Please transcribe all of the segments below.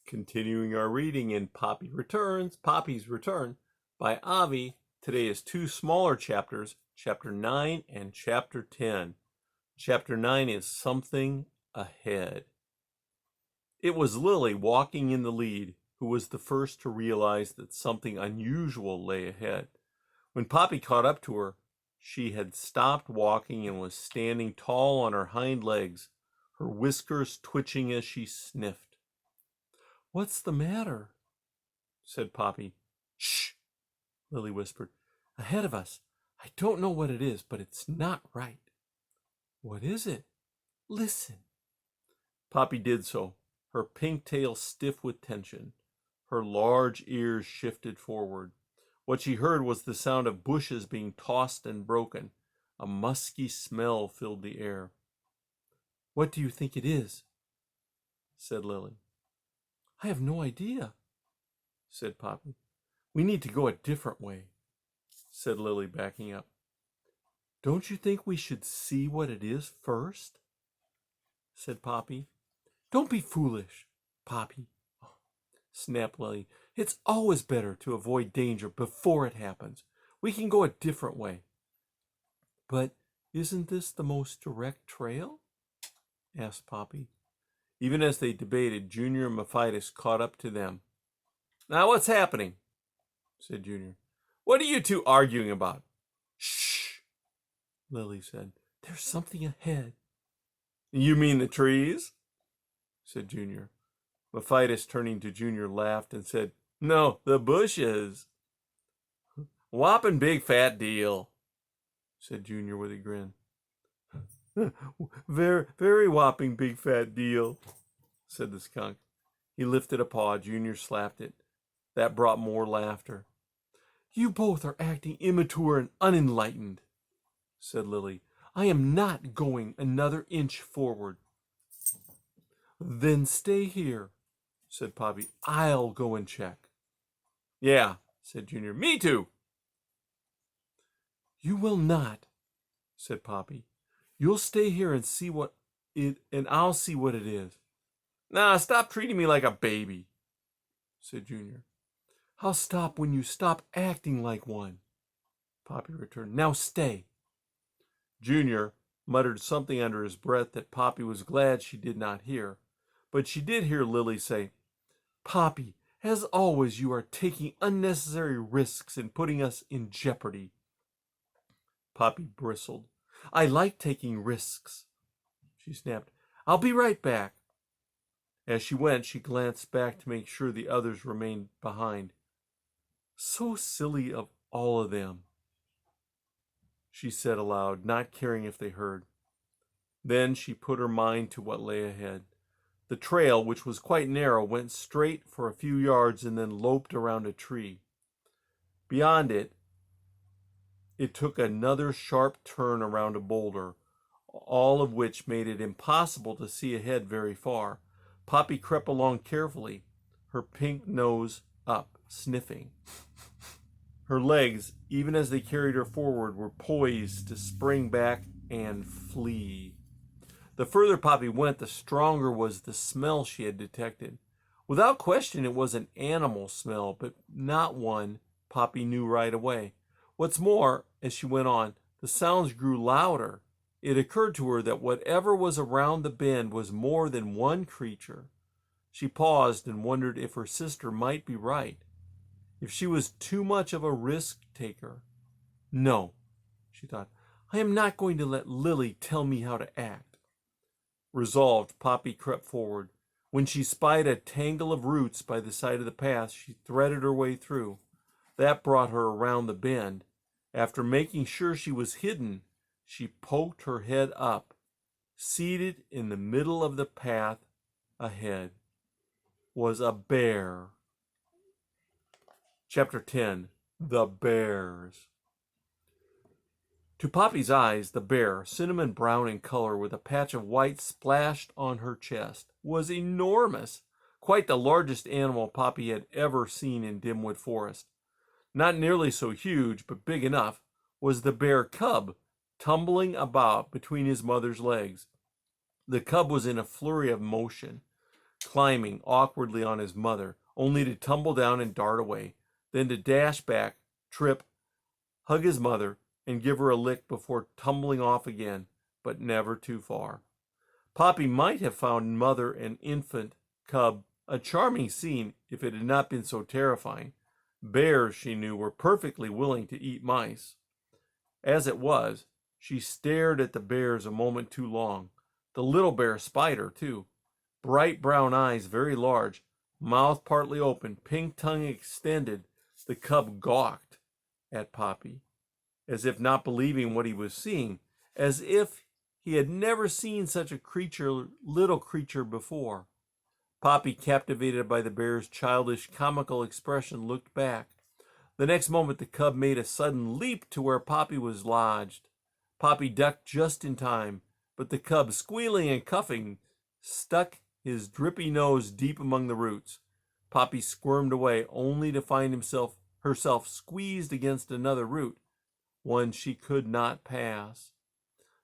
Continuing our reading in Poppy's Return by Avi. Today is two smaller chapters, Chapter 9 and Chapter 10. Chapter 9 is Something Ahead. It was Lily, walking in the lead, who was the first to realize that something unusual lay ahead. When Poppy caught up to her, she had stopped walking and was standing tall on her hind legs, her whiskers twitching as she sniffed. "What's the matter?" said Poppy. "Shh," Lily whispered. "Ahead of us. I don't know what it is, but it's not right." "What is it?" "Listen." Poppy did so, her pink tail stiff with tension. Her large ears shifted forward. What she heard was the sound of bushes being tossed and broken. A musky smell filled the air. "What do you think it is?" said Lily. "I have no idea," said Poppy. "We need to go a different way," said Lily, backing up. "Don't you think we should see what it is first?" said Poppy. "Don't be foolish, Poppy," snapped Lily. "It's always better to avoid danger before it happens. We can go a different way." "But isn't this the most direct trail?" asked Poppy. Even as they debated, Junior and Mephitis caught up to them. "Now what's happening?" said Junior. "What are you two arguing about?" "Shh," Lily said. "There's something ahead." "You mean the trees?" said Junior. Mephitis, turning to Junior, laughed and said, "No, the bushes." "Whopping big fat deal," said Junior with a grin. Very, very whopping big fat deal," said the skunk. He lifted a paw. Junior slapped it. That brought more laughter. "You both are acting immature and unenlightened," said Lily. "I am not going another inch forward." "Then stay here," said Poppy. "I'll go and check." "Yeah," said Junior. "Me too." "You will not," said Poppy. "You'll stay here and see what it, and I'll see what it is." "Nah, stop treating me like a baby," said Junior. "I'll stop when you stop acting like one," Poppy returned. "Now stay." Junior muttered something under his breath that Poppy was glad she did not hear, but she did hear Lily say, "Poppy, as always you are taking unnecessary risks and putting us in jeopardy." Poppy bristled. "I like taking risks," she snapped. "I'll be right back." As she went, she glanced back to make sure the others remained behind. "So silly of all of them," she said aloud, not caring if they heard. Then she put her mind to what lay ahead. The trail, which was quite narrow, went straight for a few yards and then loped around a tree. Beyond it, it took another sharp turn around a boulder, all of which made it impossible to see ahead very far. Poppy crept along carefully, her pink nose up, sniffing. Her legs, even as they carried her forward, were poised to spring back and flee. The further Poppy went, the stronger was the smell she had detected. Without question, it was an animal smell, but not one Poppy knew right away. What's more, as she went on, the sounds grew louder. It occurred to her that whatever was around the bend was more than one creature. She paused and wondered if her sister might be right, if she was too much of a risk taker. "No," she thought, "I am not going to let Lily tell me how to act." Resolved, Poppy crept forward. When she spied a tangle of roots by the side of the path, she threaded her way through. That brought her around the bend. After making sure she was hidden, she poked her head up. Seated in the middle of the path ahead was a bear. Chapter 10. The Bears. To Poppy's eyes, the bear, cinnamon brown in color with a patch of white splashed on her chest, was enormous, quite the largest animal Poppy had ever seen in Dimwood Forest. Not nearly so huge, but big enough, was the bear cub, tumbling about between his mother's legs. The cub was in a flurry of motion. climbing awkwardly on his mother, only to tumble down and dart away, then to dash back, trip, hug his mother, and give her a lick before tumbling off again, but never too far. Poppy might have found mother and infant cub a charming scene if it had not been so terrifying. Bears, she knew, were perfectly willing to eat mice. As it was, she stared at the bears a moment too long. The little bear spied her, too. Bright brown eyes, very large, mouth partly open, pink tongue extended, the cub gawked at Poppy, as if not believing what he was seeing, as if he had never seen such a little creature before. Poppy, captivated by the bear's childish, comical expression, looked back. The next moment the cub made a sudden leap to where Poppy was lodged. Poppy ducked just in time, but the cub, squealing and cuffing, stuck his drippy nose deep among the roots. Poppy squirmed away, only to find herself squeezed against another root, one she could not pass.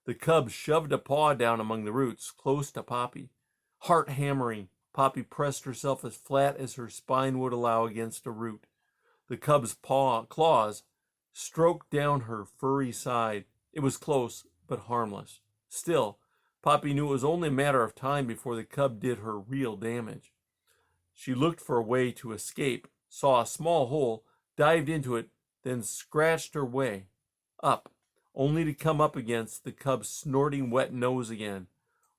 The cub shoved a paw down among the roots, close to Poppy. Heart hammering, Poppy pressed herself as flat as her spine would allow against a root. The cub's claws stroked down her furry side. It was close, but harmless. Still, Poppy knew it was only a matter of time before the cub did her real damage. She looked for a way to escape, saw a small hole, dived into it, then scratched her way up, only to come up against the cub's snorting wet nose again.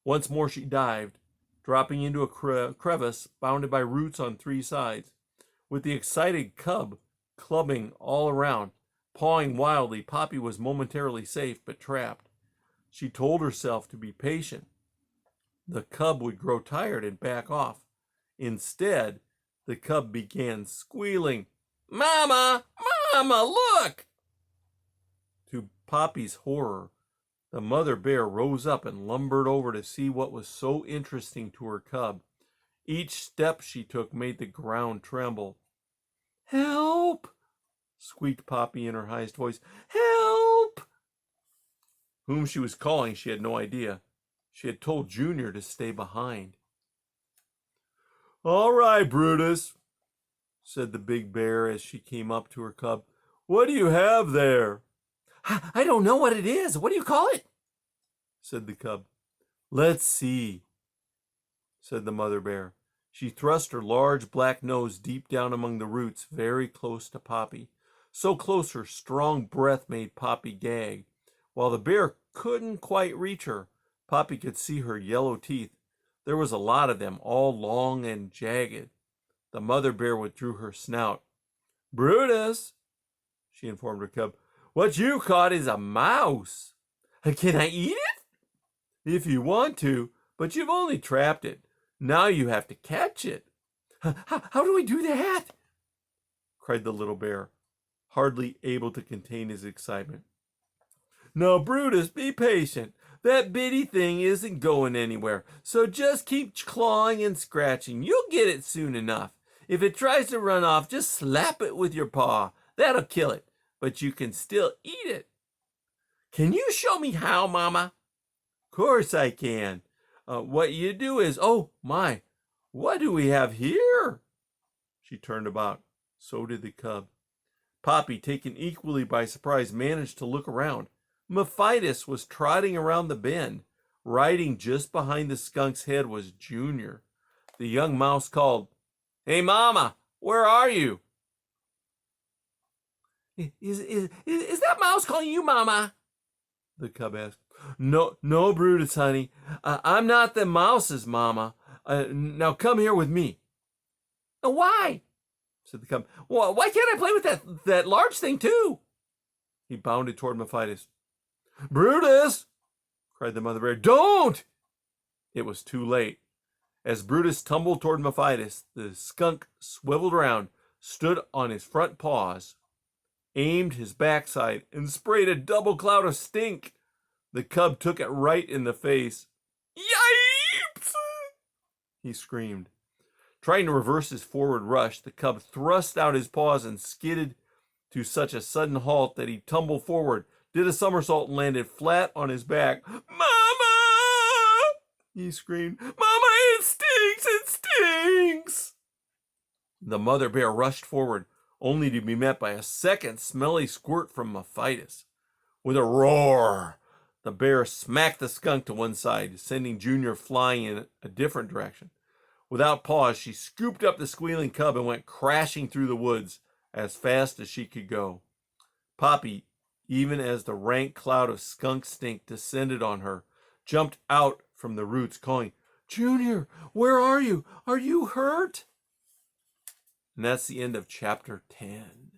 Once more she dived, dropping into a crevice bounded by roots on three sides. With the excited cub clubbing all around, pawing wildly, Poppy was momentarily safe but trapped. She told herself to be patient. The cub would grow tired and back off. Instead, the cub began squealing, "Mama! Mama, look!" To Poppy's horror, the mother bear rose up and lumbered over to see what was so interesting to her cub. Each step she took made the ground tremble. "Help!" squeaked Poppy in her highest voice. "Help!" Whom she was calling, she had no idea. She had told Junior to stay behind. "All right, Brutus," said the big bear as she came up to her cub. "What do you have there?" "I don't know what it is. What do you call it?" said the cub. "Let's see," said the mother bear. She thrust her large black nose deep down among the roots, very close to Poppy. So close her strong breath made Poppy gag. While the bear couldn't quite reach her, Poppy could see her yellow teeth. There was a lot of them, all long and jagged. The mother bear withdrew her snout. "Brutus," she informed her cub, "what you caught is a mouse. Can I eat it?" "If you want to, but you've only trapped it. Now you have to catch it." How do we do that?" cried the little bear, hardly able to contain his excitement. "Now, Brutus, be patient. That bitty thing isn't going anywhere, so just keep clawing and scratching. You'll get it soon enough. If it tries to run off, just slap it with your paw. That'll kill it, but you can still eat it." "Can you show me how, Mama?" "Course I can. What you do is, oh my, what do we have here?" She turned about. So did the cub. Poppy, taken equally by surprise, managed to look around. Mephitis was trotting around the bend. Riding just behind the skunk's head was Junior. The young mouse called, "Hey, Mama, where are you?" Is that mouse calling you Mama?" the cub asked. No, Brutus, honey. I'm not the mouse's mama. Now come here with me." "Why?" said the cub. "Well, why can't I play with that large thing too?" He bounded toward Mephitis. "Brutus!" cried the mother bear. "Don't!" It was too late. As Brutus tumbled toward Mephitis, the skunk swiveled around, stood on his front paws, aimed his backside, and sprayed a double cloud of stink. The cub took it right in the face. "Yipes!" he screamed. Trying to reverse his forward rush, the cub thrust out his paws and skidded to such a sudden halt that he tumbled forward, did a somersault, and landed flat on his back. "Mama!" he screamed. "Mama, it stinks! It stinks!" The mother bear rushed forward, only to be met by a second smelly squirt from Mephitis. With a roar, the bear smacked the skunk to one side, sending Junior flying in a different direction. Without pause, she scooped up the squealing cub and went crashing through the woods as fast as she could go. Poppy, even as the rank cloud of skunk stink descended on her, jumped out from the roots, calling, "Junior, where are you? Are you hurt?" And that's the end of chapter 10.